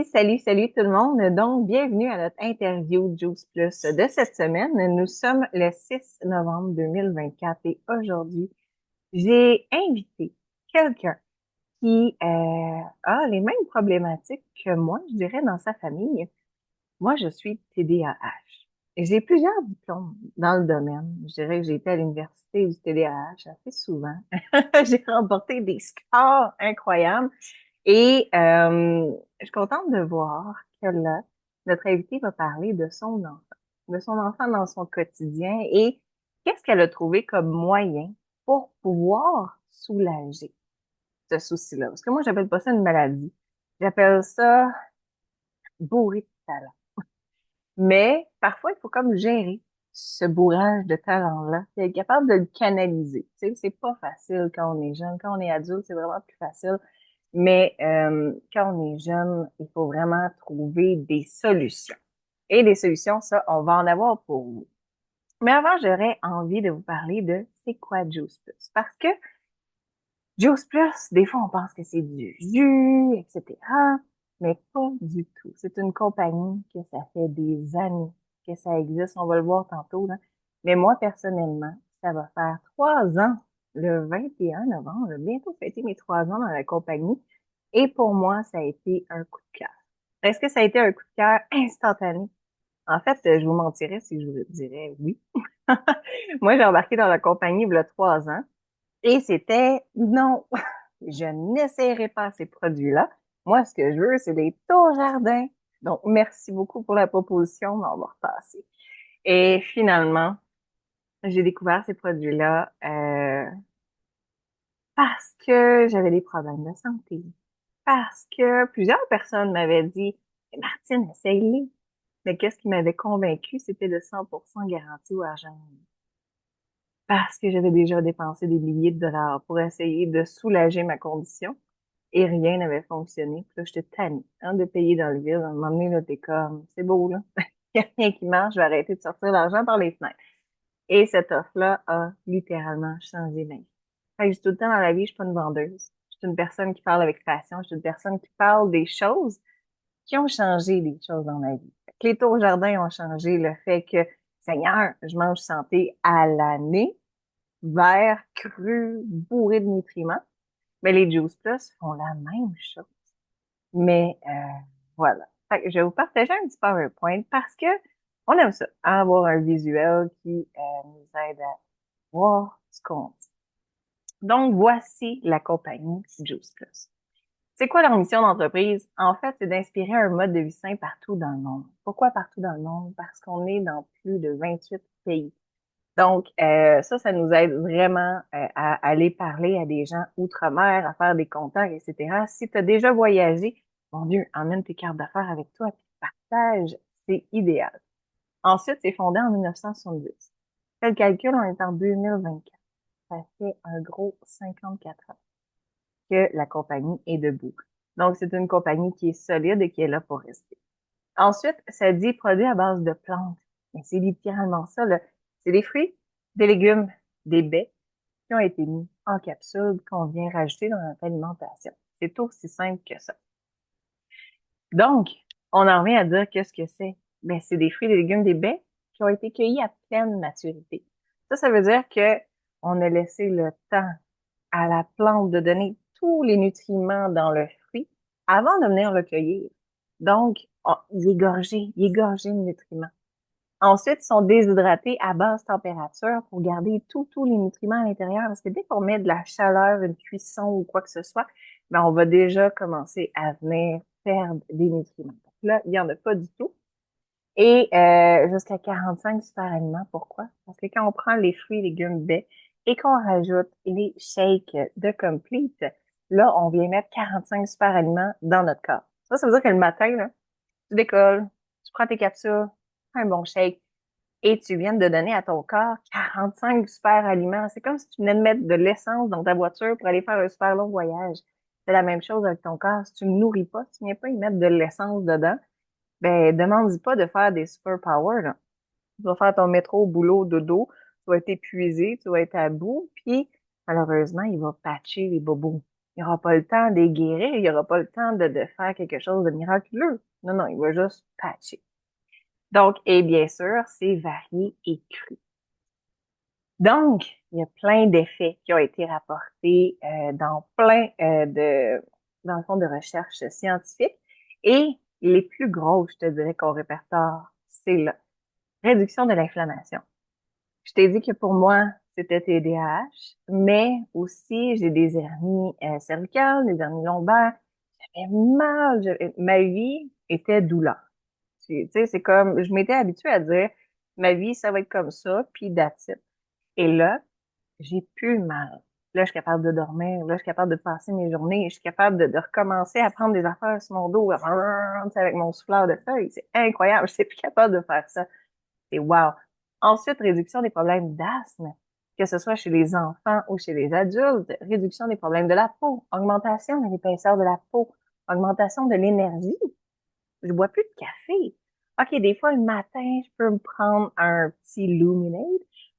Salut tout le monde. Donc, bienvenue à notre interview Juice Plus de cette semaine. Nous sommes le 6 novembre 2024 et aujourd'hui, j'ai invité quelqu'un qui a les mêmes problématiques que moi, je dirais, dans sa famille. Moi, je suis TDAH. Et j'ai plusieurs diplômes dans le domaine. Je dirais que j'ai été à l'université du TDAH assez souvent. J'ai remporté des scores incroyables. Et je suis contente de voir que là, notre invitée va parler de son enfant dans son quotidien et qu'est-ce qu'elle a trouvé comme moyen pour pouvoir soulager ce souci-là. Parce que moi, j'appelle pas ça une maladie. J'appelle ça bourré de talent. Mais parfois, il faut comme gérer ce bourrage de talent-là, et être capable de le canaliser. Tu sais, c'est pas facile quand on est jeune. Quand on est adulte, c'est vraiment plus facile. Mais quand on est jeune, il faut vraiment trouver des solutions. Et des solutions, ça, on va en avoir pour vous. Mais avant, j'aurais envie de vous parler de c'est quoi Juice Plus. Parce que Juice Plus, des fois, on pense que c'est du jus, etc. Mais pas du tout. C'est une compagnie que ça fait des années que ça existe. On va le voir tantôt, là. Mais moi, personnellement, ça va faire 3 ans, le 21 novembre. Je vais bientôt fêter mes 3 ans dans la compagnie. Et pour moi, ça a été un coup de cœur. Est-ce que ça a été un coup de cœur instantané? En fait, je vous mentirais si je vous dirais oui. Moi, j'ai embarqué dans la compagnie il y a 3 ans. Et c'était non, je n'essaierai pas ces produits-là. Moi, ce que je veux, c'est des tours jardins. Donc, merci beaucoup pour la proposition, mais on va repasser. Et finalement, j'ai découvert ces produits-là parce que j'avais des problèmes de santé. Parce que plusieurs personnes m'avaient dit, eh, Martine, essaye-les. Mais qu'est-ce qui m'avait convaincu, c'était le 100% garantie au argent. Parce que j'avais déjà dépensé des milliers de dollars pour essayer de soulager ma condition et rien n'avait fonctionné. Puis là, j'étais tannée, hein, de payer dans le vide. À un moment donné, là, t'es comme, c'est beau, là. Il n'y a rien qui marche, je vais arrêter de sortir l'argent par les fenêtres. Et cette offre-là a littéralement changé ma vie. Fait que j'ai tout le temps dans la vie, je suis pas une vendeuse. Je suis une personne qui parle avec passion. Je suis une personne qui parle des choses qui ont changé des choses dans ma vie. Fait que les tours jardin ont changé le fait que, Seigneur, je mange santé à l'année, vert, cru, bourré de nutriments. Mais les Juice Plus font la même chose. Mais voilà. Fait que je vais vous partager un petit PowerPoint parce que on aime ça, hein, avoir un visuel qui nous aide à voir ce qu'on dit. Donc, voici la compagnie Juice Plus. C'est quoi leur mission d'entreprise? En fait, c'est d'inspirer un mode de vie sain partout dans le monde. Pourquoi partout dans le monde? Parce qu'on est dans plus de 28 pays. Donc, ça nous aide vraiment à aller parler à des gens outre-mer, à faire des contacts, etc. Si tu as déjà voyagé, mon Dieu, emmène tes cartes d'affaires avec toi, puis partage, c'est idéal. Ensuite, c'est fondé en 1970. Fais le calcul, on est en 2024. Ça fait un gros 54 ans que la compagnie est debout. Donc, c'est une compagnie qui est solide et qui est là pour rester. Ensuite, ça dit produit à base de plantes. Mais c'est littéralement ça, là. C'est des fruits, des légumes, des baies qui ont été mis en capsule qu'on vient rajouter dans notre alimentation. C'est aussi simple que ça. Donc, on en revient à dire qu'est-ce que c'est? Ben, c'est des fruits, des légumes, des baies qui ont été cueillis à pleine maturité. Ça veut dire que on a laissé le temps à la plante de donner tous les nutriments dans le fruit avant de venir le cueillir. Donc, il est gorgé de nutriments. Ensuite, ils sont déshydratés à basse température pour garder tous les nutriments à l'intérieur. Parce que dès qu'on met de la chaleur, une cuisson ou quoi que ce soit, ben, on va déjà commencer à venir perdre des nutriments. Donc là, il n'y en a pas du tout. Et jusqu'à 45 super aliments. Pourquoi? Parce que quand on prend les fruits, légumes, baies et qu'on rajoute les shakes de Complete, là, on vient mettre 45 super aliments dans notre corps. Ça veut dire que le matin, là, tu décolles, tu prends tes capsules, un bon shake, et tu viens de donner à ton corps 45 super aliments. C'est comme si tu venais de mettre de l'essence dans ta voiture pour aller faire un super long voyage. C'est la même chose avec ton corps. Si tu ne nourris pas, si tu viens pas y mettre de l'essence dedans, ben, demande-y pas de faire des superpowers, là. Tu vas faire ton métro, boulot, dodo, tu vas être épuisé, tu vas être à bout, puis malheureusement, il va patcher les bobos. Il n'aura pas le temps de les guérir, il n'aura pas le temps de faire quelque chose de miraculeux. Non, non, il va juste patcher. Donc, et bien sûr, c'est varié et cru. Donc, il y a plein d'effets qui ont été rapportés dans plein dans le fond, de recherches scientifiques. Et les plus gros, je te dirais, qu'on répertoire, c'est la réduction de l'inflammation. Je t'ai dit que pour moi, c'était TDAH, mais aussi j'ai des hernies cervicales, des hernies lombaires. J'avais mal, ma vie était douleur. Tu sais, c'est comme, je m'étais habituée à dire, ma vie, ça va être comme ça, puis that's it. Et là, j'ai plus mal. Là, je suis capable de dormir. Là, je suis capable de passer mes journées. Je suis capable de recommencer à prendre des affaires sur mon dos, tu sais, avec mon souffleur de feuilles. C'est incroyable. Je suis plus capable de faire ça. C'est wow. Ensuite, réduction des problèmes d'asthme, que ce soit chez les enfants ou chez les adultes. Réduction des problèmes de la peau. Augmentation de l'épaisseur de la peau. Augmentation de l'énergie. Je bois plus de café. OK, des fois, le matin, je peux me prendre un petit Luminade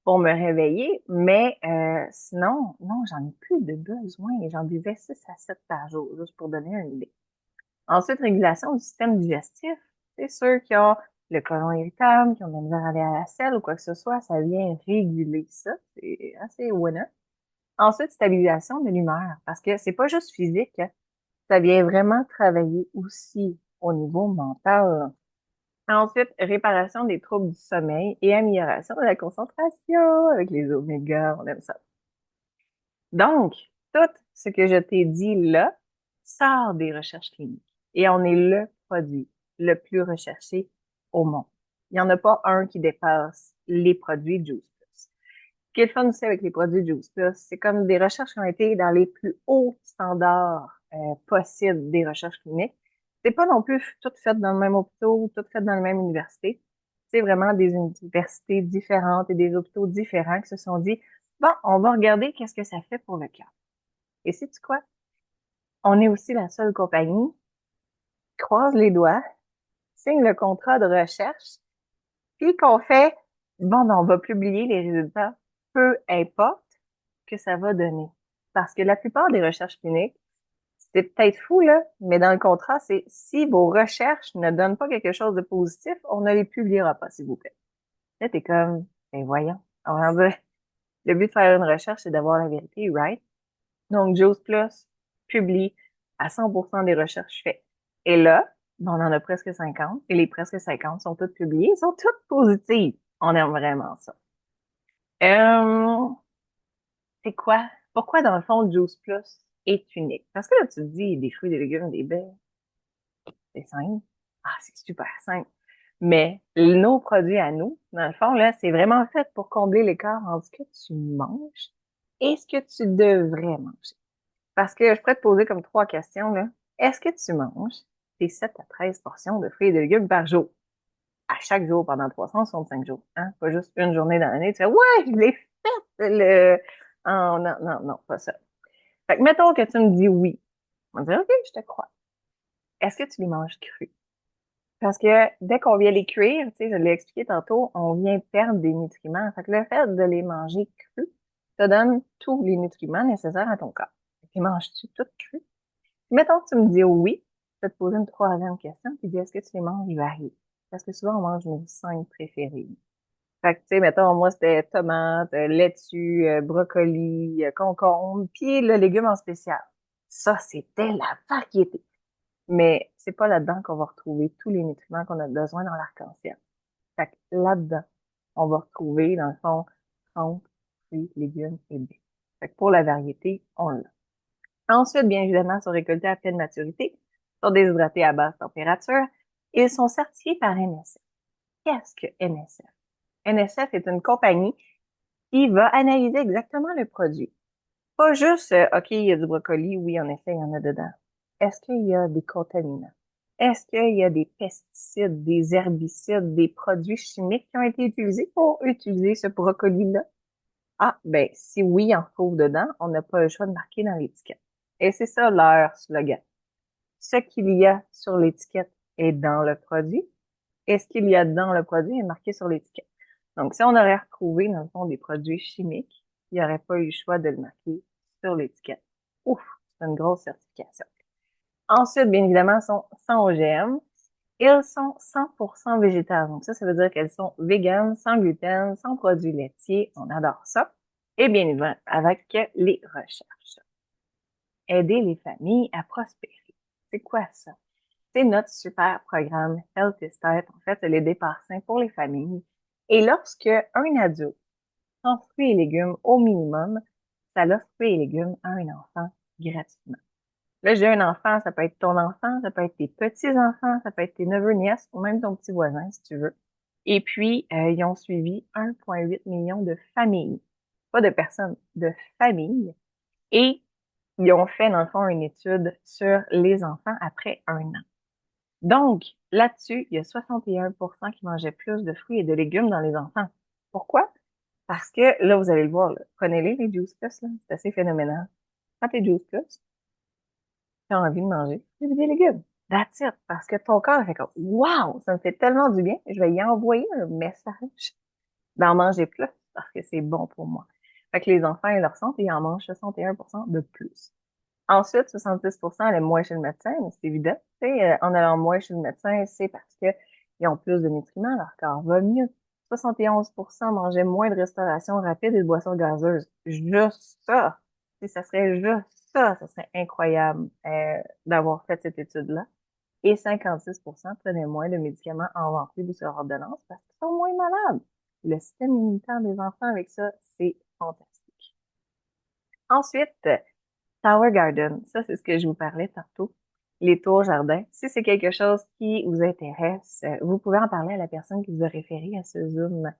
pour me réveiller, mais sinon, non, j'en ai plus de besoin. J'en buvais 6 à 7 par jour, juste pour donner une idée. Ensuite, régulation du système digestif. C'est ceux qui ont le côlon irritable, qui ont de la misère à aller à la selle ou quoi que ce soit, ça vient réguler ça. C'est assez winner. Ensuite, stabilisation de l'humeur, parce que c'est pas juste physique, hein. Ça vient vraiment travailler aussi au niveau mental. Ensuite, réparation des troubles du sommeil et amélioration de la concentration avec les omégas, on aime ça. Donc, tout ce que je t'ai dit là sort des recherches cliniques et on est le produit le plus recherché au monde. Il n'y en a pas un qui dépasse les produits Juice Plus. Ce qui est le fun aussi avec les produits Juice Plus, c'est comme des recherches qui ont été dans les plus hauts standards possibles des recherches cliniques. C'est pas non plus toutes faites dans le même hôpital ou toutes faites dans la même université. C'est vraiment des universités différentes et des hôpitaux différents qui se sont dit, bon, on va regarder qu'est-ce que ça fait pour le cœur. Et sais-tu quoi? On est aussi la seule compagnie qui croise les doigts, signe le contrat de recherche, puis qu'on fait, bon, ben, on va publier les résultats, peu importe que ça va donner. Parce que la plupart des recherches cliniques, c'est peut-être fou, là, mais dans le contrat, c'est si vos recherches ne donnent pas quelque chose de positif, on ne les publiera pas, s'il vous plaît. Là, t'es comme, ben voyons. On va dire, le but de faire une recherche, c'est d'avoir la vérité, right? Donc, Juice Plus publie à 100% des recherches faites. Et là, ben, on en a presque 50, et les presque 50 sont toutes publiées, sont toutes positives. On aime vraiment ça. Euh, c'est quoi? Pourquoi, dans le fond, Juice Plus est unique? Parce que là, tu te dis, des fruits, des légumes, des baies, c'est simple. Ah, c'est super simple. Mais nos produits à nous, dans le fond, là, c'est vraiment fait pour combler l'écart entre ce que tu manges et ce que tu devrais manger. Parce que je pourrais te poser comme 3 questions, là. Est-ce que tu manges tes 7 à 13 portions de fruits et de légumes par jour? À chaque jour pendant 365 jours, hein? Pas juste une journée dans l'année, tu fais, ouais, je l'ai fait, oh, non, non, non, pas ça. Fait que mettons que tu me dis oui. On va dire, OK, je te crois. Est-ce que tu les manges crus? Parce que dès qu'on vient les cuire, tu sais, je l'ai expliqué tantôt, on vient perdre des nutriments. Fait que le fait de les manger crus te donne tous les nutriments nécessaires à ton corps. Tu manges-tu tout cru? Mettons que tu me dis oui, je vais te poser une 3e question, puis dis est-ce que tu les manges variés? Parce que souvent, on mange nos 5 préférés. Fait que, tu sais, mettons, moi, c'était tomate, laitue, brocoli, concombre, puis le légume en spécial. Ça, c'était la variété. Mais c'est pas là-dedans qu'on va retrouver tous les nutriments qu'on a besoin dans l'arc-en-ciel. Fait que là-dedans, on va retrouver, dans le fond, 30 fruits, légumes et baies. Fait que pour la variété, on l'a. Ensuite, bien évidemment, sont récoltés à pleine maturité, sont déshydratés à basse température et ils sont certifiés par NSF. Qu'est-ce que NSF? NSF est une compagnie qui va analyser exactement le produit. Pas juste, OK, il y a du brocoli, oui, en effet, il y en a dedans. Est-ce qu'il y a des contaminants? Est-ce qu'il y a des pesticides, des herbicides, des produits chimiques qui ont été utilisés pour utiliser ce brocoli-là? Ah, ben, si oui, il en trouve dedans, on n'a pas le choix de marquer dans l'étiquette. Et c'est ça leur slogan. Ce qu'il y a sur l'étiquette est dans le produit, et ce qu'il y a dans le produit est marqué sur l'étiquette. Donc, si on aurait retrouvé, dans le fond, des produits chimiques, il n'y aurait pas eu le choix de le marquer sur l'étiquette. Ouf! C'est une grosse certification. Ensuite, bien évidemment, elles sont sans OGM. Elles sont 100% végétales. Donc ça veut dire qu'elles sont véganes, sans gluten, sans produits laitiers. On adore ça. Et bien évidemment, avec les recherches. Aider les familles à prospérer. C'est quoi ça? C'est notre super programme Healthy Start. En fait, c'est les départs sains pour les familles. Et lorsque un adulte prend fruits et légumes au minimum, ça offre fruits et légumes à un enfant gratuitement. Là, j'ai un enfant, ça peut être ton enfant, ça peut être tes petits-enfants, ça peut être tes neveux, nièces ou même ton petit voisin, si tu veux. Et puis, ils ont suivi 1,8 million de familles, pas de personnes, de familles. Et ils ont fait, dans le fond, une étude sur les enfants après un an. Donc, là-dessus, il y a 61% qui mangeaient plus de fruits et de légumes dans les enfants. Pourquoi? Parce que, là, vous allez le voir, là, prenez-les, les Juice Plus, là, c'est assez phénoménal. Quand t'es Juice Plus, tu as envie de manger des légumes. That's it. Parce que ton corps fait comme, wow, ça me fait tellement du bien, je vais y envoyer un message d'en manger plus parce que c'est bon pour moi. Fait que les enfants, ils le ressentent et ils en mangent 61% de plus. Ensuite, 70% allaient moins chez le médecin, mais c'est évident. Tu sais, en allant moins chez le médecin, c'est parce que ils ont plus de nutriments, leur corps va mieux. 71% mangeaient moins de restauration rapide et de boissons gazeuses. Juste ça. Si ça serait juste ça serait incroyable d'avoir fait cette étude-là. Et 56% prenaient moins de médicaments en vente libre ou sur ordonnance parce qu'ils sont moins malades. Le système immunitaire des enfants avec ça, c'est fantastique. Ensuite, Tower Garden, ça c'est ce que je vous parlais tantôt. Les tours jardins. Si c'est quelque chose qui vous intéresse, vous pouvez en parler à la personne qui vous a référé à ce Zoom.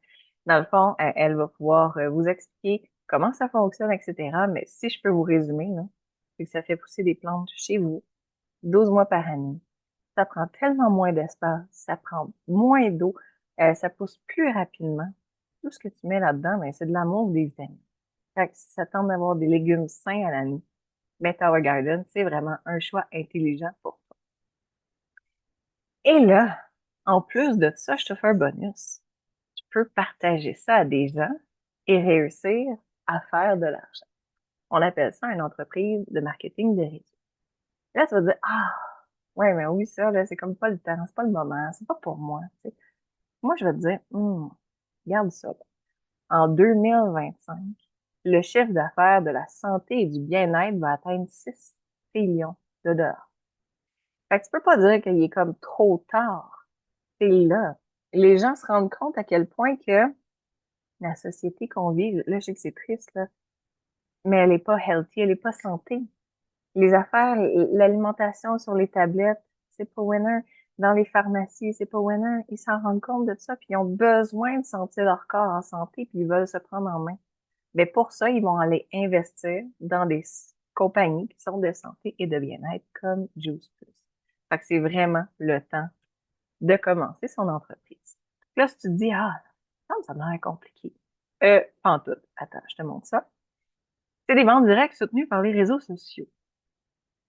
Dans le fond, elle va pouvoir vous expliquer comment ça fonctionne, etc. Mais si je peux vous résumer, là, c'est que ça fait pousser des plantes chez vous 12 mois par année. Ça prend tellement moins d'espace, ça prend moins d'eau, ça pousse plus rapidement. Tout ce que tu mets là-dedans, ben, c'est de l'amour, des vitamines. Fait que si ça tente d'avoir des légumes sains à l'année, ben Tower Garden, c'est vraiment un choix intelligent pour toi. Et là, en plus de ça, je te fais un bonus. Tu peux partager ça à des gens et réussir à faire de l'argent. On appelle ça une entreprise de marketing de réseau. Là, tu vas dire, ah, ouais, mais oui, ça, là, c'est comme pas le temps, c'est pas le moment, c'est pas pour moi, tu sais. Moi, je vais te dire, regarde ça, là. En 2025, le chiffre d'affaires de la santé et du bien-être va atteindre 6 trillions de dollars. Fait que tu peux pas dire qu'il est comme trop tard. C'est là. Les gens se rendent compte à quel point que la société qu'on vit, là, je sais que c'est triste, là, mais elle est pas healthy, elle est pas santé. Les affaires, l'alimentation sur les tablettes, c'est pas winner. Dans les pharmacies, c'est pas winner. Ils s'en rendent compte de ça, puis ils ont besoin de sentir leur corps en santé, puis ils veulent se prendre en main. Mais pour ça, ils vont aller investir dans des compagnies qui sont de santé et de bien-être comme Juice Plus. Fait que c'est vraiment le temps de commencer son entreprise. Là, si tu te dis, ah, ça me l'air compliqué. Pas en tout. Attends, je te montre ça. C'est des ventes directes soutenues par les réseaux sociaux.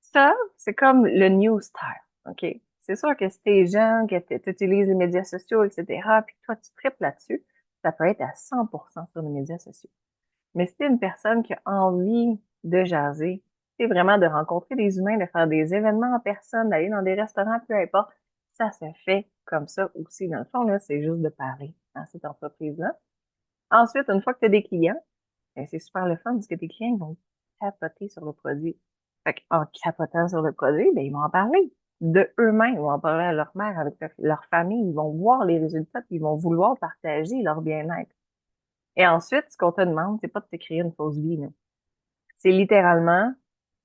Ça, c'est comme le new style, OK? C'est sûr que si t'es jeune, que tu utilises les médias sociaux, etc., puis que toi, tu tripes là-dessus, ça peut être à 100% sur les médias sociaux. Mais si t'es une personne qui a envie de jaser, c'est vraiment de rencontrer des humains, de faire des événements en personne, d'aller dans des restaurants, peu importe, ça se fait comme ça aussi. Dans le fond, là, c'est juste de parler à cette entreprise-là. Ensuite, une fois que tu as des clients, ben, c'est super le fun parce que tes clients ils vont capoter sur le produit. Fait en capotant sur le produit, ben, ils vont en parler de eux-mêmes. Ils vont en parler à leur mère, avec leur famille. Ils vont voir les résultats, puis ils vont vouloir partager leur bien-être. Et ensuite, ce qu'on te demande, c'est pas de te créer une fausse vie, là. C'est littéralement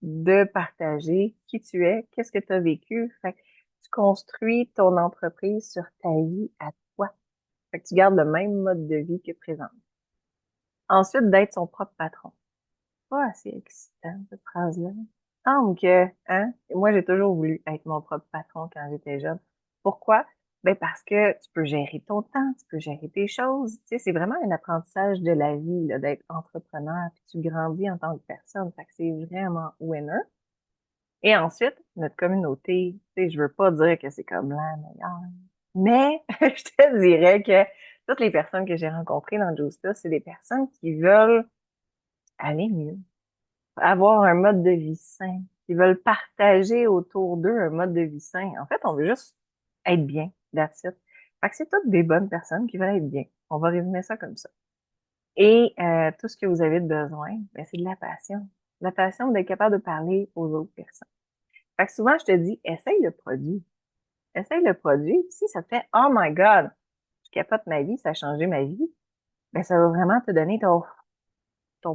de partager qui tu es, qu'est-ce que tu as vécu. Fait que tu construis ton entreprise sur ta vie à toi. Fait que tu gardes le même mode de vie que présent. Ensuite, d'être son propre patron. Pas assez excitant, cette phrase-là. Donc, hein, moi, j'ai toujours voulu être mon propre patron quand j'étais jeune. Pourquoi? Ben, parce que tu peux gérer ton temps, tu peux gérer tes choses. Tu sais, c'est vraiment un apprentissage de la vie, là, d'être entrepreneur, puis tu grandis en tant que personne. Fait que c'est vraiment winner. Et ensuite, notre communauté, tu sais, je veux pas dire que c'est comme la meilleure, mais je te dirais que toutes les personnes que j'ai rencontrées dans Juice Plus, c'est des personnes qui veulent aller mieux, avoir un mode de vie sain, Ils veulent partager autour d'eux un mode de vie sain. En fait, on veut juste être bien, that's it. Fait que c'est toutes des bonnes personnes qui veulent être bien. On va résumer ça comme ça. Et tout ce que vous avez de besoin, ben, c'est de la passion. La passion d'être capable de parler aux autres personnes. Fait que souvent, je te dis, essaye le produit. Essaye le produit. Puis si ça te fait, oh my God, je capote ma vie, ça a changé ma vie, ben, ça va vraiment te donner ton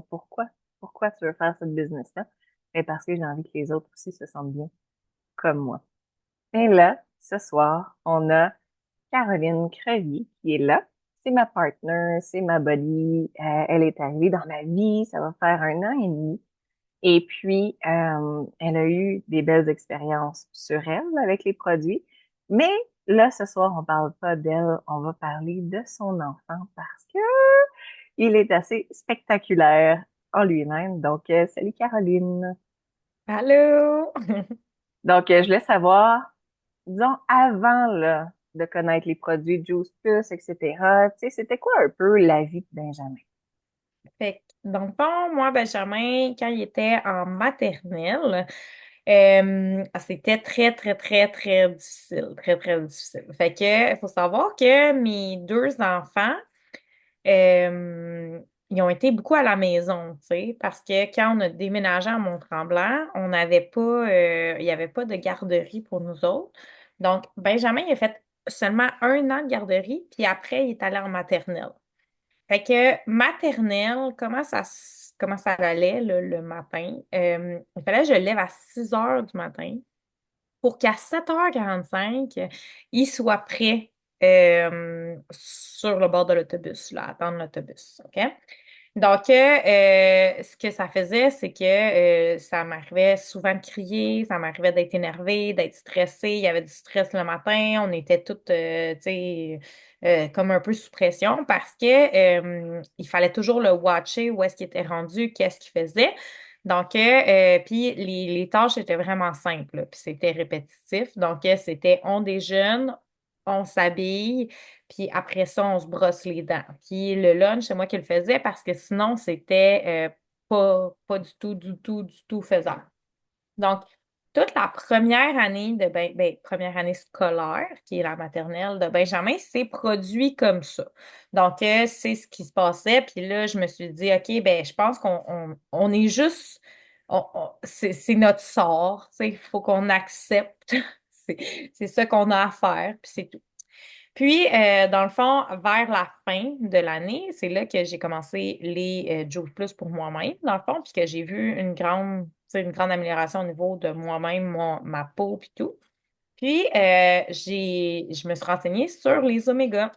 pourquoi. Pourquoi tu veux faire cette business-là? Mais parce que j'ai envie que les autres aussi se sentent bien, comme moi. Et là, ce soir, on a Caroline Crevier qui est là. C'est ma partner, c'est ma buddy. Elle est arrivée dans ma vie, ça va faire 1 an et demi. Et puis, elle a eu des belles expériences sur elle avec les produits. Mais là, ce soir, on parle pas d'elle, on va parler de son enfant parce que il est assez spectaculaire en lui-même. Donc, salut Caroline. Allô? Donc, je voulais savoir, disons, avant là, de connaître les produits Juice Plus, etc., tu sais, c'était quoi un peu la vie de Benjamin? Fait que, dans le fond, moi, Benjamin, quand il était en maternelle, c'était très, très, très, très difficile. Très, très difficile. Fait que, il faut savoir que mes deux enfants, ils ont été beaucoup à la maison, tu sais, parce que quand on a déménagé à Mont-Tremblant, on n'avait pas, il n'y avait pas de garderie pour nous autres. Donc, Benjamin, il a fait seulement 1 an de garderie, puis après, il est allé en maternelle. Fait que maternelle, comment ça allait là, le matin? Il fallait que je le lève à 6 heures du matin pour qu'à 7h45 il soit prêt sur le bord de l'autobus, là, à attendre l'autobus. OK? Donc, ce que ça faisait, c'est que ça m'arrivait souvent de crier, ça m'arrivait d'être énervée, d'être stressée. Il y avait du stress le matin. On était toutes, tu sais, comme un peu sous pression parce que il fallait toujours le watcher, où est-ce qu'il était rendu, qu'est-ce qu'il faisait. Donc, puis les tâches étaient vraiment simples, là, puis c'était répétitif. Donc, c'était on déjeune, on s'habille, puis après ça, on se brosse les dents. Puis le lunch, c'est moi qui le faisais parce que sinon, c'était pas du tout, du tout, du tout faisable. Donc, toute la première année première année scolaire, qui est la maternelle de Benjamin, c'est produit comme ça. Donc, c'est ce qui se passait. Puis là, je me suis dit, OK, ben, je pense qu'on est juste, c'est notre sort. Tu sais, il faut qu'on accepte. C'est ça qu'on a à faire, puis c'est tout. Puis, dans le fond, vers la fin de l'année, c'est là que j'ai commencé les Joule Plus pour moi-même, dans le fond, puis que j'ai vu tu sais, une grande amélioration au niveau de moi-même, ma peau, puis tout. Puis, je me suis renseignée sur les omégas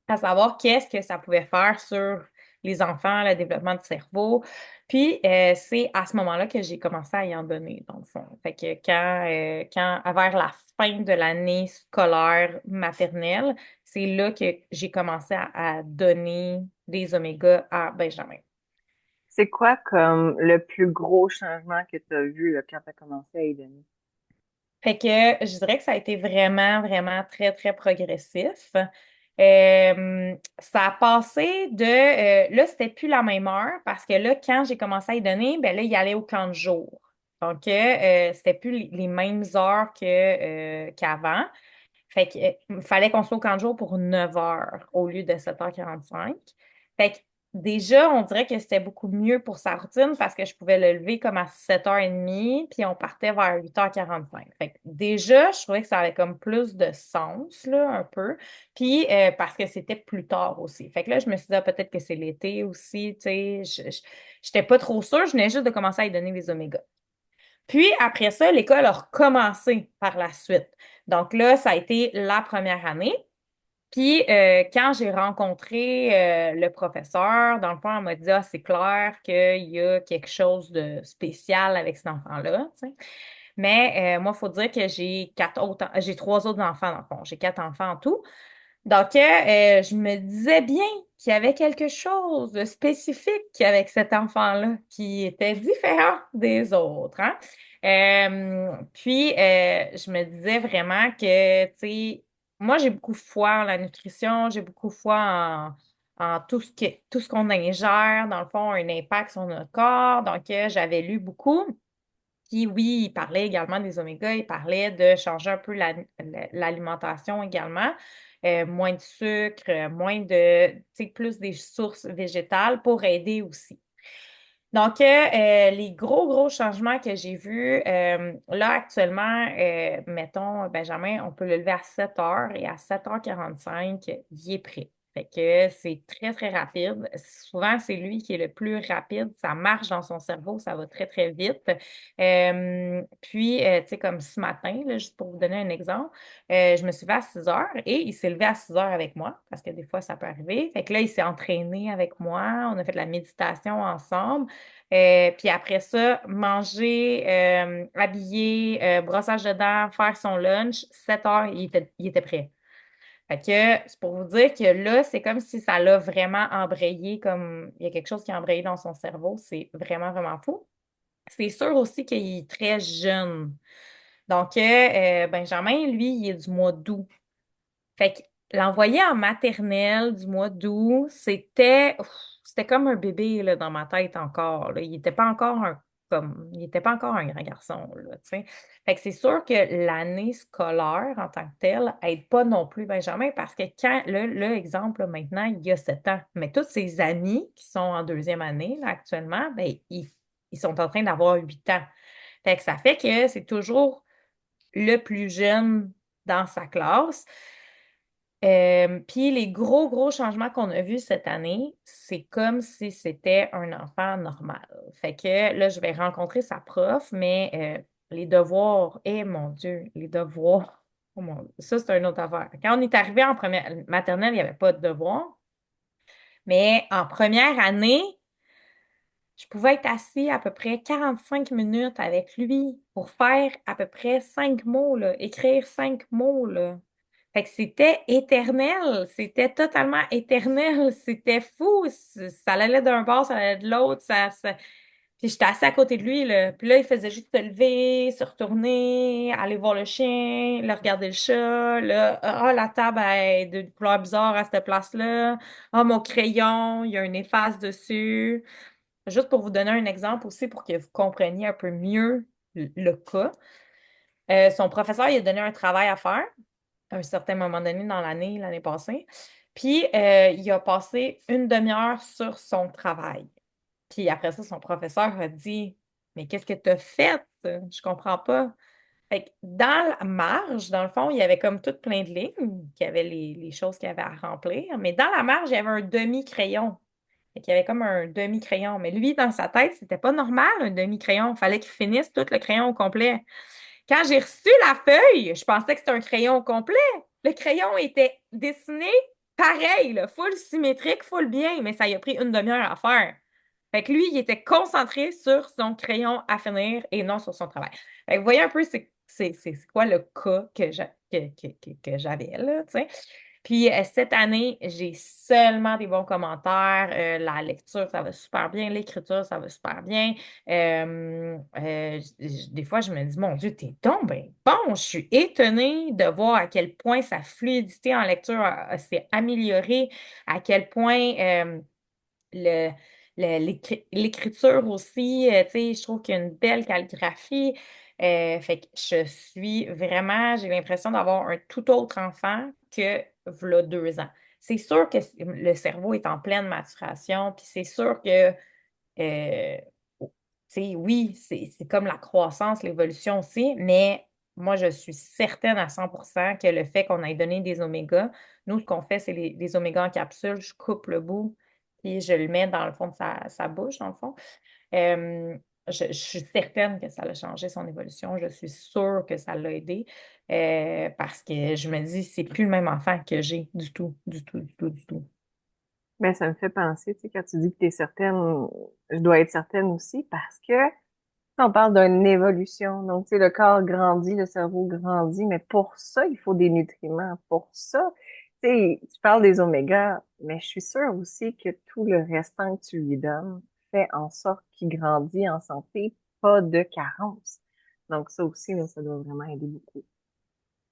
à savoir qu'est-ce que ça pouvait faire sur les enfants, le développement du cerveau. Puis, c'est à ce moment-là que j'ai commencé à y en donner, dans le fond. Fait que vers la fin de l'année scolaire maternelle, c'est là que j'ai commencé à donner des omégas à Benjamin. C'est quoi comme le plus gros changement que tu as vu là, quand tu as commencé à y donner? Fait que je dirais que ça a été vraiment, vraiment très, très progressif. Ça a passé là, c'était plus la même heure parce que là, quand j'ai commencé à y donner, ben là, il allait au camp de jour. Donc, c'était plus les mêmes heures qu'avant. Fait que, il fallait qu'on soit au camp de jour pour 9 heures au lieu de 7h45. Fait que déjà, on dirait que c'était beaucoup mieux pour sa routine parce que je pouvais le lever comme à 7h30, puis on partait vers 8h45. Fait que déjà, je trouvais que ça avait comme plus de sens, là, un peu. Puis parce que c'était plus tard aussi. Fait que là, je me suis dit, ah, peut-être que c'est l'été aussi, tu sais. J'étais pas trop sûre, je venais juste de commencer à lui donner les omégas. Puis après ça, l'école a recommencé par la suite. Donc là, ça a été la première année. Puis quand j'ai rencontré le professeur, dans le fond, elle m'a dit, ah, c'est clair qu'il y a quelque chose de spécial avec cet enfant-là, tu sais. Mais moi, il faut dire que j'ai 3 autres enfants dans le fond. J'ai 4 enfants en tout. Donc, je me disais bien qu'il y avait quelque chose de spécifique avec cet enfant-là qui était différent des autres, hein. Puis, je me disais vraiment que, tu sais, moi, j'ai beaucoup foi en la nutrition, j'ai beaucoup foi en tout ce qu'on ingère, dans le fond, a un impact sur notre corps. Donc, j'avais lu beaucoup. Puis oui, il parlait également des omégas, il parlait de changer un peu l'alimentation également. Moins de sucre, moins de, tu sais, plus des sources végétales pour aider aussi. Donc, les gros changements que j'ai vus, là actuellement, mettons, Benjamin, on peut le lever à 7 heures et à 7h45, il est prêt. Fait que c'est très rapide. Souvent, c'est lui qui est le plus rapide. Ça marche dans son cerveau, ça va très vite. Puis, tu sais, comme ce matin, là, juste pour vous donner un exemple, je me suis levée à 6 heures et il s'est levé à 6 heures avec moi, parce que des fois, ça peut arriver. Fait que là, il s'est entraîné avec moi. On a fait de la méditation ensemble. Puis après ça, manger, habiller, brossage de dents, faire son lunch, 7 heures, il était prêt. Fait que c'est pour vous dire que là, c'est comme si ça l'a vraiment embrayé, comme il y a quelque chose qui a embrayé dans son cerveau. C'est vraiment fou. C'est sûr aussi qu'il est très jeune. Donc, Benjamin, lui, il est du mois d'août. Fait que l'envoyer en maternelle du mois d'août, c'était comme un bébé là, dans ma tête encore, là. Il était pas encore un grand garçon, là, tu sais. Fait que c'est sûr que l'année scolaire en tant que telle aide pas non plus Benjamin parce que quand, le exemple, là, maintenant, il y a 7 ans, mais tous ses amis qui sont en deuxième année, là, actuellement, ben, ils sont en train d'avoir 8 ans. Fait que ça fait que c'est toujours le plus jeune dans sa classe. Puis les gros changements qu'on a vus cette année, c'est comme si c'était un enfant normal. Fait que là, je vais rencontrer sa prof, mais les devoirs, mon Dieu, les devoirs, oh mon Dieu, ça c'est une autre affaire. Quand on est arrivé en première maternelle, il n'y avait pas de devoirs, mais en première année, je pouvais être assis à peu près 45 minutes avec lui pour faire à peu près 5 mots, là, écrire 5 mots, là. Fait que c'était éternel, c'était totalement éternel, c'était fou, ça allait d'un bord, ça allait de l'autre, Puis j'étais assis à côté de lui, là. Puis là, il faisait juste se lever, se retourner, aller voir le chien, le regarder le chat, là, ah, la table elle est de couleur bizarre à cette place-là, ah, mon crayon, il y a une efface dessus. Juste pour vous donner un exemple aussi, pour que vous compreniez un peu mieux le cas. Son professeur, il a donné un travail à faire à un certain moment donné dans l'année passée. Puis, il a passé une demi-heure sur son travail. Puis après ça, son professeur a dit, mais qu'est-ce que tu as fait? Je comprends pas. Fait que dans la marge, dans le fond, il y avait comme tout plein de lignes, qui avaient les choses qu'il y avait à remplir. Mais dans la marge, il y avait un demi-crayon. Fait qu'il y avait comme un demi-crayon. Mais lui, dans sa tête, c'était pas normal, un demi-crayon. Il fallait qu'il finisse tout le crayon au complet. Quand j'ai reçu la feuille, je pensais que c'était un crayon au complet. Le crayon était dessiné pareil, là, full symétrique, full bien, mais ça y a pris une demi-heure à faire. Fait que lui, il était concentré sur son crayon à finir et non sur son travail. Fait que vous voyez un peu c'est quoi le cas que j'avais là, tu sais. Puis cette année, j'ai seulement des bons commentaires. La lecture, ça va super bien. L'écriture, ça va super bien. Des fois, je me dis, mon Dieu, t'es donc ben bon. Je suis étonnée de voir à quel point sa fluidité en lecture s'est améliorée, à quel point le, l'écriture aussi, tu sais, je trouve qu'il y a une belle calligraphie. Fait que j'ai l'impression d'avoir un tout autre enfant que v'là 2 ans. C'est sûr que le cerveau est en pleine maturation, puis c'est sûr que, euh, tu sais, oui, c'est comme la croissance, l'évolution aussi, mais moi, je suis certaine à 100% que le fait qu'on ait donné des omégas, nous, ce qu'on fait, c'est les omégas en capsule, je coupe le bout, puis je le mets dans le fond de sa bouche, dans le fond. Euh, je suis certaine que ça a changé son évolution. Je suis sûre que ça l'a aidé parce que je me dis, c'est plus le même enfant que j'ai du tout, du tout, du tout, du tout. Ben, ça me fait penser, tu sais, quand tu dis que tu es certaine, je dois être certaine aussi parce que on parle d'une évolution. Donc, tu sais, le corps grandit, le cerveau grandit, mais pour ça, il faut des nutriments. Pour ça, tu sais, tu parles des omégas, mais je suis sûre aussi que tout le restant que tu lui donnes fait en sorte qu'il grandit en santé, pas de carence. Donc, ça aussi, là, ça doit vraiment aider beaucoup.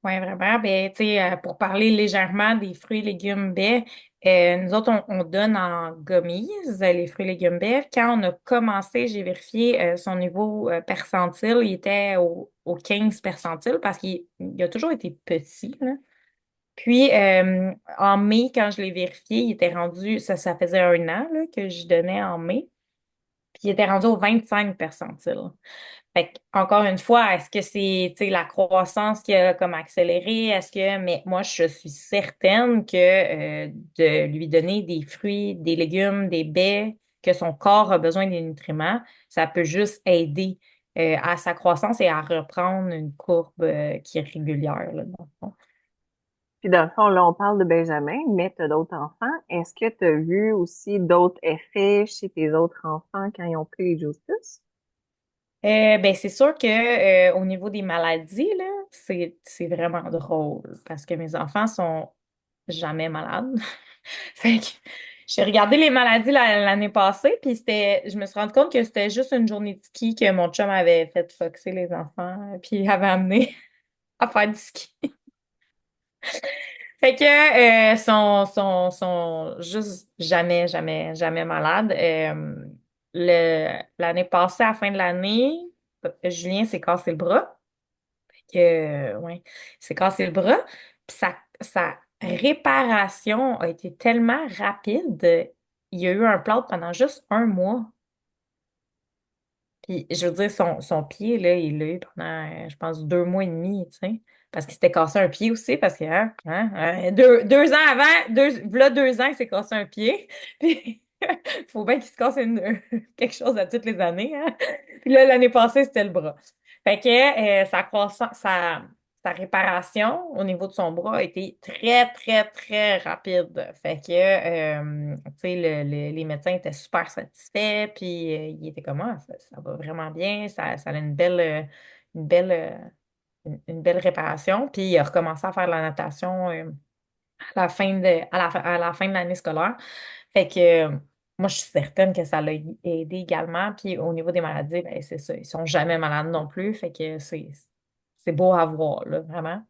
Oui, vraiment. Ben, tu sais, pour parler légèrement des fruits, légumes, baies, Nous autres, on donne en gummies, les fruits et légumes verts. Quand on a commencé, j'ai vérifié son niveau percentile. Il était au 15 percentile parce qu'il a toujours été petit, là. Puis, en mai, quand je l'ai vérifié, il était rendu, ça faisait un an là, que je donnais en mai, puis il était rendu au 25 percentile. Fait que, encore une fois, est-ce que c'est, tu sais, la croissance qui a comme accéléré? Mais moi, je suis certaine que de lui donner des fruits, des légumes, des baies, que son corps a besoin des nutriments, ça peut juste aider à sa croissance et à reprendre une courbe qui est régulière, là, dans le fond. Puis dans le fond, là, on parle de Benjamin, mais tu as d'autres enfants. Est-ce que tu as vu aussi d'autres effets chez tes autres enfants quand ils ont pris les Juice Plus? Ben, c'est sûr que au niveau des maladies, là, c'est vraiment drôle parce que mes enfants sont jamais malades. Fait que j'ai regardé les maladies l'année passée, puis je me suis rendu compte que c'était juste une journée de ski que mon chum avait fait foxer les enfants, puis il avait amené à faire du ski. Fait que sont juste jamais, jamais, jamais malades. L'année passée, à la fin de l'année, Julien s'est cassé le bras. Ouais, il s'est cassé le bras. Puis sa réparation a été tellement rapide. Il y a eu un plâtre pendant juste un mois. Puis, je veux dire, son pied, là, il l'a eu pendant, je pense, 2 mois et demi, tu sais. Parce qu'il s'était cassé un pied aussi, parce que, deux ans avant, v'là 2 ans, il s'est cassé un pied. Puis, il faut bien qu'il se casse quelque chose à toutes les années, hein. Puis là, l'année passée, c'était le bras. Fait que sa croissance, sa réparation au niveau de son bras a été très, très, très rapide. Fait que, tu sais, les médecins étaient super satisfaits, puis ils étaient comme, ah, ça va vraiment bien, ça a une belle, une belle réparation. Puis il a recommencé à faire de la natation à la fin à la fin de l'année scolaire. Fait que, moi, je suis certaine que ça l'a aidé également. Puis au niveau des maladies, ben, c'est ça, ils sont jamais malades non plus. Fait que c'est beau à voir, là, vraiment.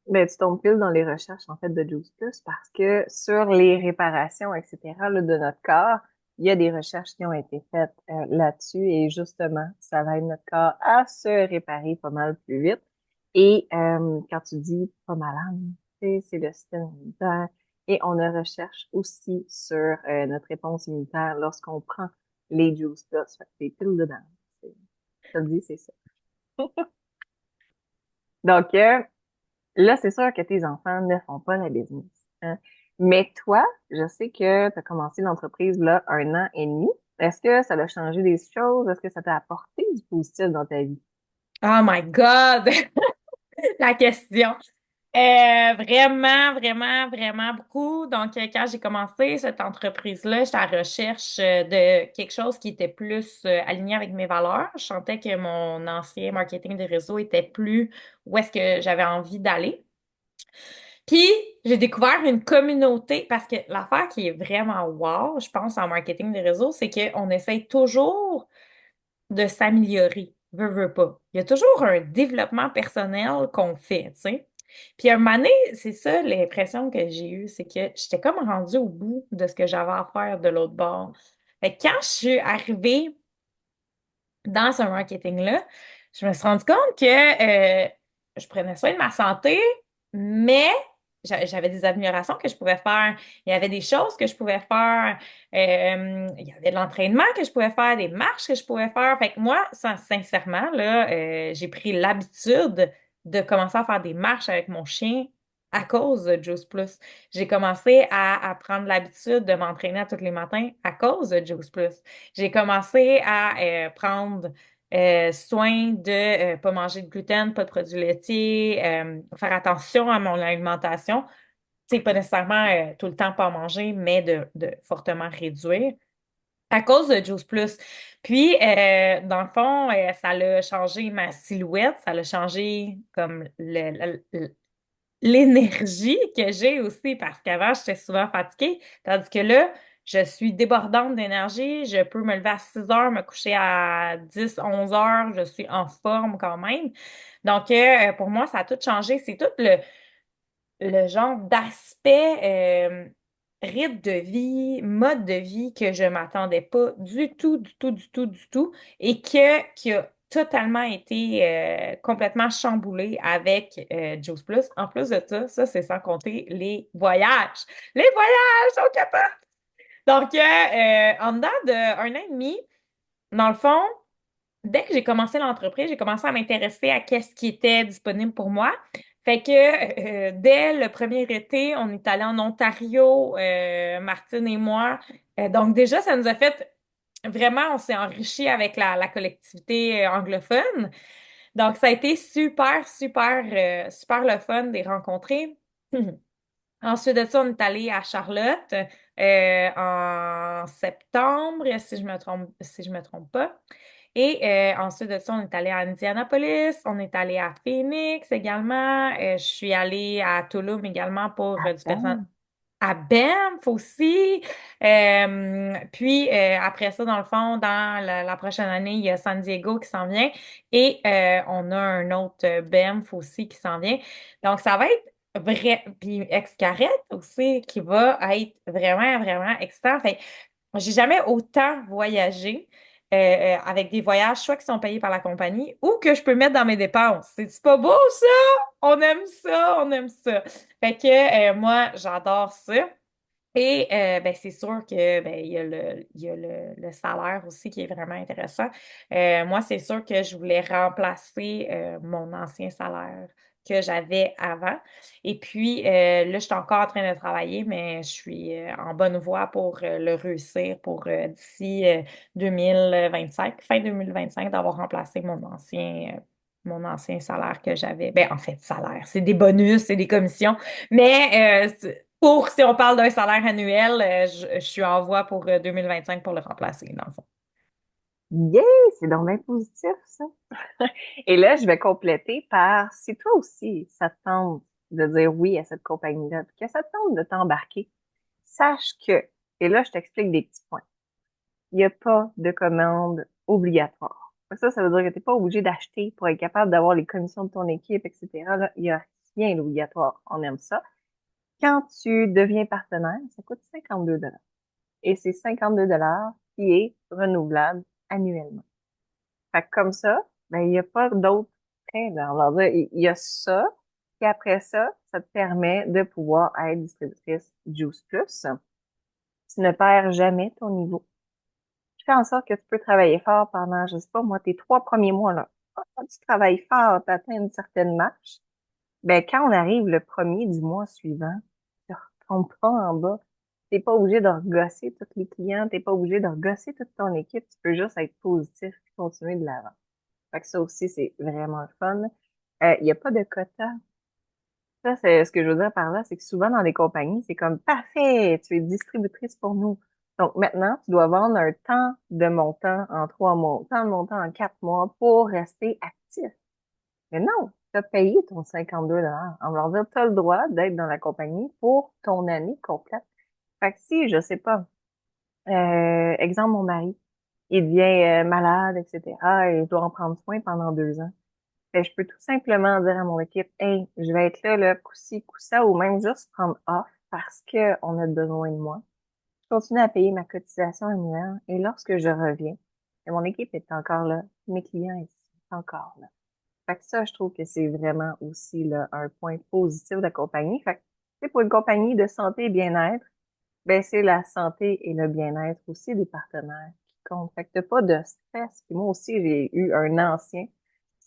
Ben, tu tombes pile dans les recherches, en fait, de Juice Plus parce que sur les réparations, etc., là, de notre corps, il y a des recherches qui ont été faites là-dessus et justement, ça va aider notre corps à se réparer pas mal plus vite. Et quand tu dis pas malade, tu sais, c'est le système immunitaire et on a recherche aussi sur notre réponse immunitaire lorsqu'on prend les Juice Plus. Fait que c'est pile dedans. C'est- Ça te dit, c'est ça. Donc, là, c'est sûr que tes enfants ne font pas la business, hein. Mais toi, je sais que tu as commencé l'entreprise là 1 an et demi. Est-ce que ça a changé des choses? Est-ce que ça t'a apporté du positif dans ta vie? Oh my God! La question. Vraiment, vraiment, vraiment beaucoup. Donc, quand j'ai commencé cette entreprise-là, j'étais à la recherche de quelque chose qui était plus aligné avec mes valeurs. Je sentais que mon ancien marketing de réseau était plus où est-ce que j'avais envie d'aller. Puis, j'ai découvert une communauté parce que l'affaire qui est vraiment wow, je pense, en marketing de réseau, c'est qu'on essaye toujours de s'améliorer, veut pas. Il y a toujours un développement personnel qu'on fait, tu sais. Puis à un moment donné, c'est ça l'impression que j'ai eue, c'est que j'étais comme rendue au bout de ce que j'avais à faire de l'autre bord. Fait que quand je suis arrivée dans ce marketing-là, je me suis rendu compte que je prenais soin de ma santé, mais j'avais des améliorations que je pouvais faire. Il y avait des choses que je pouvais faire. Il y avait de l'entraînement que je pouvais faire, des marches que je pouvais faire. Fait que moi, sincèrement, là, j'ai pris l'habitude de commencer à faire des marches avec mon chien à cause de Juice Plus. J'ai commencé à prendre l'habitude de m'entraîner à tous les matins à cause de Juice Plus. J'ai commencé à prendre soin de pas manger de gluten, pas de produits laitiers, faire attention à mon alimentation. Tu sais, pas nécessairement tout le temps pas en manger, mais de fortement réduire à cause de Juice Plus. Puis, dans le fond, ça a changé ma silhouette, ça a changé comme l'énergie que j'ai aussi, parce qu'avant, j'étais souvent fatiguée, tandis que là, je suis débordante d'énergie, je peux me lever à 6 heures, me coucher à 10, 11 heures, je suis en forme quand même. Donc, pour moi, ça a tout changé. C'est tout le genre d'aspect rythme de vie, mode de vie que je m'attendais pas du tout, du tout, du tout, du tout, et qui a totalement été complètement chamboulé avec Juice Plus. En plus de ça, ça, c'est sans compter les voyages. Les voyages, on capote! Donc, en dedans d'un an et demi, dans le fond, dès que j'ai commencé l'entreprise, j'ai commencé à m'intéresser à qu'est-ce qui était disponible pour moi. Fait que dès le premier été, on est allé en Ontario, Martine et moi. Donc déjà, ça nous a fait vraiment, on s'est enrichi avec la collectivité anglophone. Donc ça a été super, super, super le fun de les rencontrer. Ensuite de ça, on est allé à Charlotte en septembre, si je me trompe pas. Et ensuite de ça, on est allé à Indianapolis, on est allé à Phoenix également. Je suis allée à Tulum également pour Ah du personnel. ben, À Banff aussi. Puis après ça, dans le fond, dans la prochaine année, il y a San Diego qui s'en vient et on a un autre Banff aussi qui s'en vient. Donc, ça va être vrai. Puis Xcaret aussi qui va être vraiment, vraiment excitant. Fait, j'ai jamais autant voyagé avec des voyages, soit qui sont payés par la compagnie ou que je peux mettre dans mes dépenses. C'est pas beau, ça? On aime ça, on aime ça. Fait que moi, j'adore ça. Et ben, c'est sûr que ben, il y a le salaire aussi qui est vraiment intéressant. Moi, c'est sûr que je voulais remplacer mon ancien salaire que j'avais avant. Et puis, là, je suis encore en train de travailler, mais je suis en bonne voie pour le réussir pour d'ici 2025, fin 2025, d'avoir remplacé mon ancien salaire que j'avais. Ben, en fait, salaire, c'est des bonus, c'est des commissions. Mais pour, si on parle d'un salaire annuel, je suis en voie pour 2025 pour le remplacer, dans le fond. yeah, c'est donc bien positif, ça. Et là, je vais compléter par, si toi aussi, ça te tente de dire oui à cette compagnie-là, puis que ça te tente de t'embarquer, sache que, et là, je t'explique des petits points. Il n'y a pas de commande obligatoire. Ça veut dire que tu n'es pas obligé d'acheter pour être capable d'avoir les commissions de ton équipe, etc. Là, il n'y a rien d'obligatoire. On aime ça. Quand tu deviens partenaire, ça coûte 52 $. Et c'est 52 $ qui est renouvelable annuellement. Fait que comme ça, ben, il n'y a pas d'autres frais. Là. On va dire, il y a ça. Puis après ça, ça te permet de pouvoir être distributrice Juice Plus. Tu ne perds jamais ton niveau. Tu fais en sorte que tu peux travailler fort pendant, je sais pas, moi, tes 3 premiers mois, là. Quand tu travailles fort, tu atteins une certaine marche. Ben, quand on arrive le premier du mois suivant, tu ne retombes pas en bas. T'es pas obligé de regosser tous les clients, t'es pas obligé de regosser toute ton équipe. Tu peux juste être positif et continuer de l'avant. Fait que ça aussi, c'est vraiment le fun. Il n'y a pas de quota. Ça, c'est ce que je veux dire par là, c'est que souvent dans des compagnies, c'est comme parfait, tu es distributrice pour nous. Donc maintenant, tu dois vendre un temps de montant en 3 mois, tant de montant en 4 mois pour rester actif. Mais non, tu as payé ton 52 $. On va leur dire, tu as le droit d'être dans la compagnie pour ton année complète. Fait que si, je sais pas, exemple, mon mari, il devient malade, etc., et je dois en prendre soin pendant 2 ans. Ben, je peux tout simplement dire à mon équipe, hey, je vais être là, coup-ci, coup-ça, ou même juste prendre off parce que on a besoin de moi. Je continue à payer ma cotisation annuelle et lorsque je reviens, et mon équipe est encore là, mes clients sont encore là. Fait que ça, je trouve que c'est vraiment aussi là, un point positif de la compagnie. Fait que, tu sais, pour une compagnie de santé et bien-être, ben, c'est la santé et le bien-être aussi des partenaires qui comptent. Fait que t'as pas de stress. Puis moi aussi, j'ai eu un ancien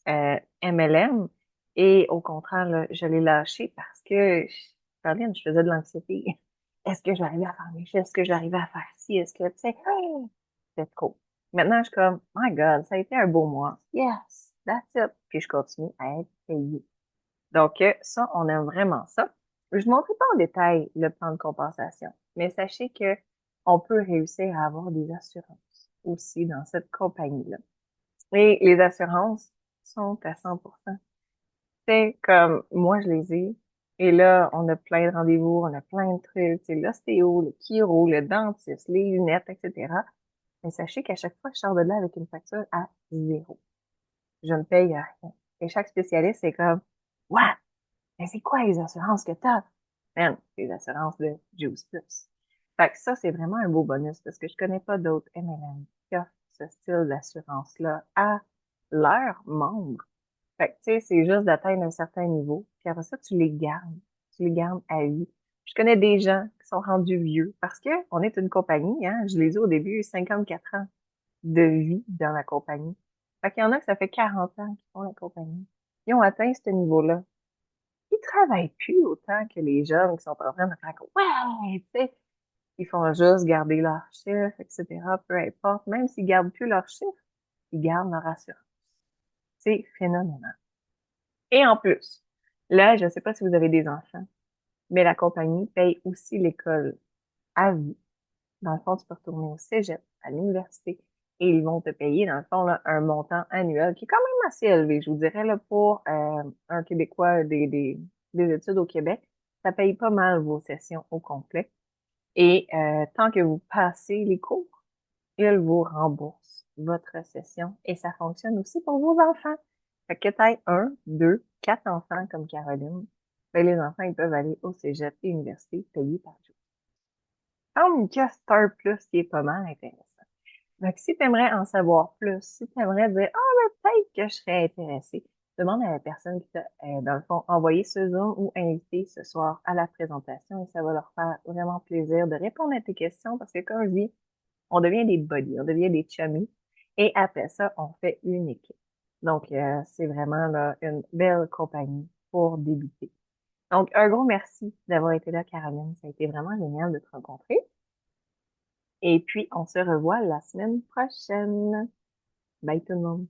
MLM. Et au contraire, là, je l'ai lâché parce que, Caroline, je faisais de l'anxiété. Est-ce que je vais arriver à faire mes chiffres? Est-ce que je vais arriver à faire ci? Est-ce que, tu sais, c'est trop. Maintenant, je suis comme, my God, ça a été un beau mois. Yes, that's it. Puis je continue à être payée. Donc, ça, on aime vraiment ça. Je ne montrerai pas en détail le plan de compensation, mais sachez que on peut réussir à avoir des assurances aussi dans cette compagnie-là. Et les assurances sont à 100%. C'est comme, moi, je les ai. Et là, on a plein de rendez-vous, on a plein de trucs, c'est l'ostéo, le chiro, le dentiste, les lunettes, etc. Mais sachez qu'à chaque fois, je sors de là avec une facture à 0. Je ne paye rien. Et chaque spécialiste, c'est comme, what? Mais c'est quoi les assurances que t'as? Man, c'est les assurances de Juice Plus. Fait que ça, c'est vraiment un beau bonus parce que je connais pas d'autres MLM qui offrent ce style d'assurance-là à leurs membres. Fait que, tu sais, c'est juste d'atteindre un certain niveau. Puis après ça, tu les gardes. Tu les gardes à vie. Je connais des gens qui sont rendus vieux parce que on est une compagnie, hein. Je les ai au début 54 ans de vie dans la compagnie. Fait qu'il y en a que ça fait 40 ans qu'ils font la compagnie. Ils ont atteint ce niveau-là. Ils travaillent plus autant que les jeunes qui sont en train de faire comme, ouais, tu sais, ils font juste garder leur chiffre, etc. Peu importe. Même s'ils gardent plus leur chiffre, ils gardent leur assurance. C'est phénoménal. Et en plus, là, je ne sais pas si vous avez des enfants, mais la compagnie paye aussi l'école à vie. Dans le fond, tu peux retourner au cégep, à l'université, et ils vont te payer, dans le fond, là, un montant annuel qui est quand même assez élevé, je vous dirais, là, pour un Québécois des études au Québec. Ça paye pas mal vos sessions au complet. Et tant que vous passez les cours, ils vous remboursent votre session. Et ça fonctionne aussi pour vos enfants. Fait que t'aies un, deux, quatre enfants comme Caroline, ben les enfants, ils peuvent aller au cégep et l'université payés par jour. Comme que Star Plus qui est pas mal intéressant. Donc, si tu aimerais en savoir plus, si tu aimerais dire, ah, mais peut-être que je serais intéressée, demande à la personne qui t'a, dans le fond, envoyé ce Zoom ou invité ce soir à la présentation et ça va leur faire vraiment plaisir de répondre à tes questions parce que, comme je dis, on devient des buddies, on devient des chummies et après ça, on fait une équipe. Donc, c'est vraiment là, une belle compagnie pour débuter. Donc, un gros merci d'avoir été là, Caroline. Ça a été vraiment génial de te rencontrer. Et puis, on se revoit la semaine prochaine. Bye tout le monde.